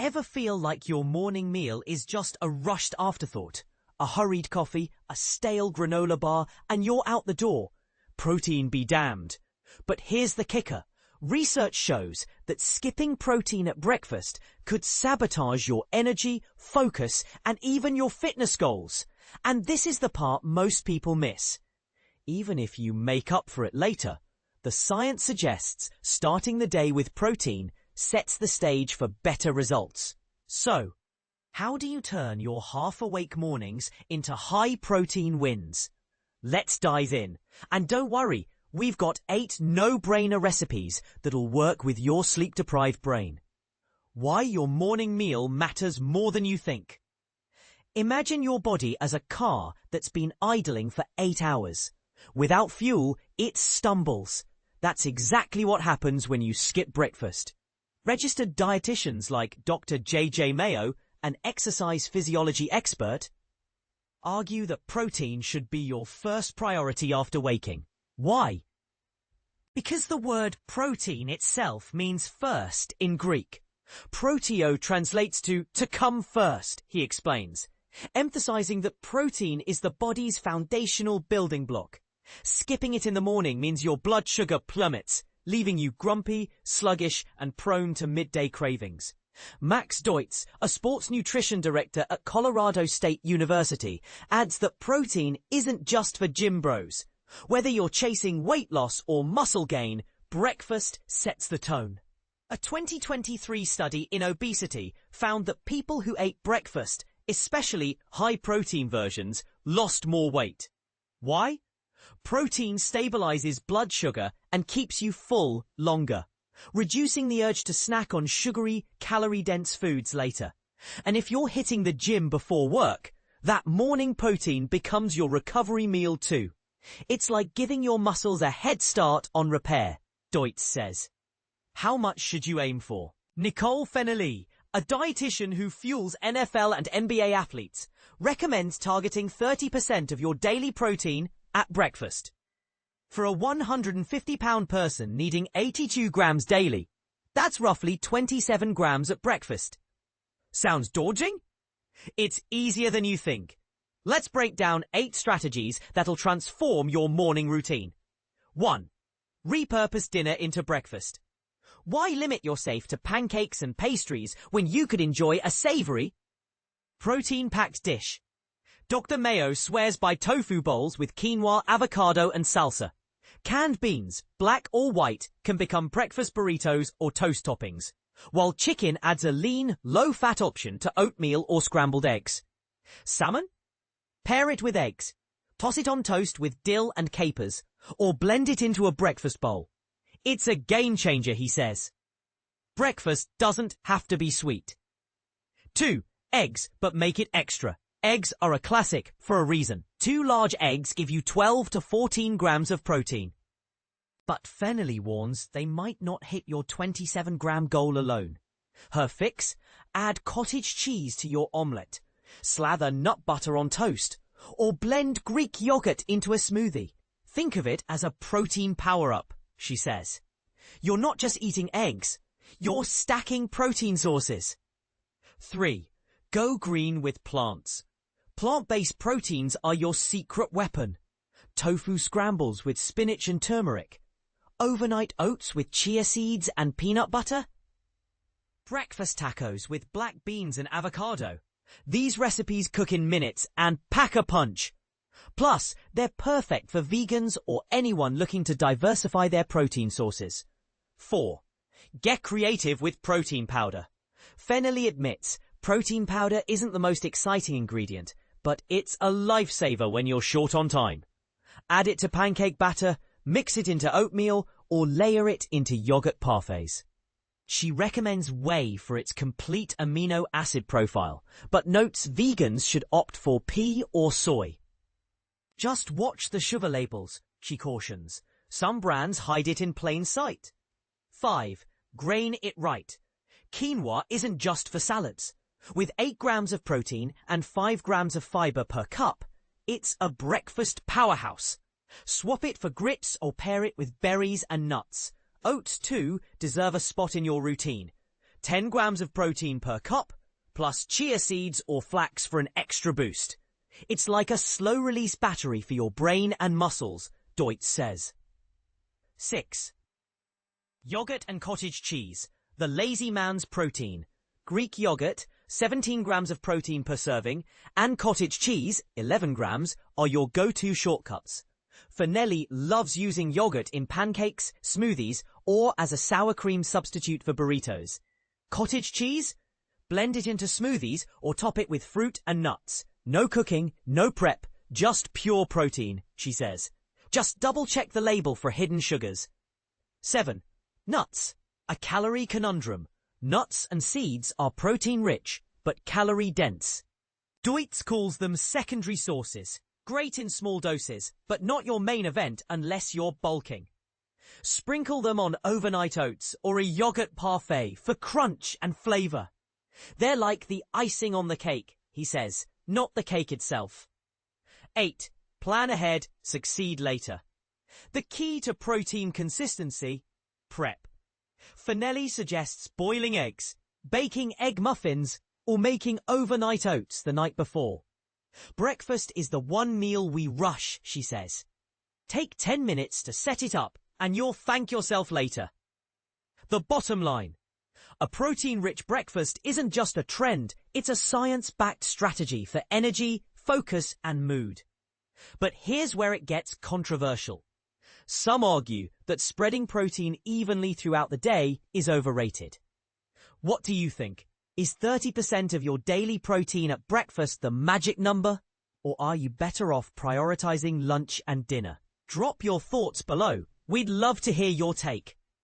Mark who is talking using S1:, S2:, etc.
S1: Ever feel like your morning meal is just a rushed afterthought? A hurried coffee, a stale granola bar, and you're out the door. Protein be damned. But here's the kicker. Research shows that skipping protein at breakfast could sabotage your energy, focus, and even your fitness goals. And this is the part most people miss. Even if you make up for it later, the science suggests starting the day with protein sets the stage for better results. So, how do you turn your half-awake mornings into high-protein wins? Let's dive in. And don't worry, we've got 8 no-brainer recipes that'll work with your sleep-deprived brain. Why your morning meal matters more than you think. Imagine your body as a car that's been idling for 8 hours. Without fuel, it stumbles. That's exactly what happens when you skip breakfast. Registered dietitians like Dr. J.J. Mayo, an exercise physiology expert, argue that protein should be your first priority after waking. Why? Because the word protein itself means first in Greek. Proteo translates to come first, he explains, emphasizing that protein is the body's foundational building block. Skipping it in the morning means your blood sugar plummets, leaving you grumpy, sluggish, and prone to midday cravings. Max Deutz, a sports nutrition director at Colorado State University, adds that protein isn't just for gym bros. Whether you're chasing weight loss or muscle gain, breakfast sets the tone. A 2023 study in obesity found that people who ate breakfast, especially high-protein versions, lost more weight. Why? Protein stabilizes blood sugar and keeps you full longer, reducing the urge to snack on sugary, calorie-dense foods later. And if you're hitting the gym before work, that morning protein becomes your recovery meal too. It's like giving your muscles a head start on repair, Deutz says. How much should you aim for? Nicole Fenelly, a dietitian who fuels NFL and NBA athletes, recommends targeting 30% of your daily protein at breakfast. For a 150-pound person needing 82 grams daily, that's roughly 27 grams at breakfast. Sounds daunting? It's easier than you think. Let's break down 8 strategies that'll transform your morning routine. 1. Repurpose dinner into breakfast. Why limit yourself to pancakes and pastries when you could enjoy a savory, protein-packed dish? Dr. Mayo swears by tofu bowls with quinoa, avocado, and salsa. Canned beans, black or white, can become breakfast burritos or toast toppings, while chicken adds a lean, low-fat option to oatmeal or scrambled eggs. Salmon? Pair it with eggs. Toss it on toast with dill and capers, or blend it into a breakfast bowl. It's a game changer, he says. Breakfast doesn't have to be sweet. 2. Eggs, but make it extra. Eggs are a classic for a reason. 2 large eggs give you 12 to 14 grams of protein. But Fenelly warns they might not hit your 27-gram goal alone. Her fix? Add cottage cheese to your omelette. Slather nut butter on toast. Or blend Greek yogurt into a smoothie. Think of it as a protein power-up, she says. You're not just eating eggs. You're stacking protein sources. 3. Go green with plants. Plant-based proteins are your secret weapon. Tofu scrambles with spinach and turmeric. Overnight oats with chia seeds and peanut butter. Breakfast tacos with black beans and avocado. These recipes cook in minutes and pack a punch. Plus, they're perfect for vegans or anyone looking to diversify their protein sources. 4. Get creative with protein powder. Fenelly admits protein powder isn't the most exciting ingredient, but it's a lifesaver when you're short on time. Add it to pancake batter, mix it into oatmeal, or layer it into yogurt parfaits. She recommends whey for its complete amino acid profile, but notes vegans should opt for pea or soy. Just watch the sugar labels, she cautions. Some brands hide it in plain sight. 5. Grain it right. Quinoa isn't just for salads. With 8 grams of protein and 5 grams of fiber per cup, it's a breakfast powerhouse. Swap it for grits or pair it with berries and nuts. Oats, too, deserve a spot in your routine. 10 grams of protein per cup, plus chia seeds or flax for an extra boost. It's like a slow-release battery for your brain and muscles, Deutz says. 6. Yogurt and cottage cheese, the lazy man's protein. Greek yogurt, 17 grams of protein per serving, and cottage cheese, 11 grams, are your go-to shortcuts. Fenelli loves using yogurt in pancakes, smoothies, or as a sour cream substitute for burritos. Cottage cheese? Blend it into smoothies or top it with fruit and nuts. No cooking, no prep, just pure protein, she says. Just double-check the label for hidden sugars. 7. Nuts, a calorie conundrum. Nuts and seeds are protein-rich, but calorie-dense. Deutz calls them secondary sources. Great in small doses, but not your main event unless you're bulking. Sprinkle them on overnight oats or a yogurt parfait for crunch and flavor. They're like the icing on the cake, he says, not the cake itself. 8. Plan ahead, succeed later. The key to protein consistency: prep. Fenelli suggests boiling eggs, baking egg muffins, or making overnight oats the night before. Breakfast is the one meal we rush, she says. Take 10 minutes to set it up, and you'll thank yourself later. The bottom line: a protein-rich breakfast isn't just a trend, it's a science-backed strategy for energy, focus, and mood. But here's where it gets controversial. Some argue that spreading protein evenly throughout the day is overrated. What do you think? Is 30% of your daily protein at breakfast the magic number? Or are you better off prioritizing lunch and dinner? Drop your thoughts below. We'd love to hear your take.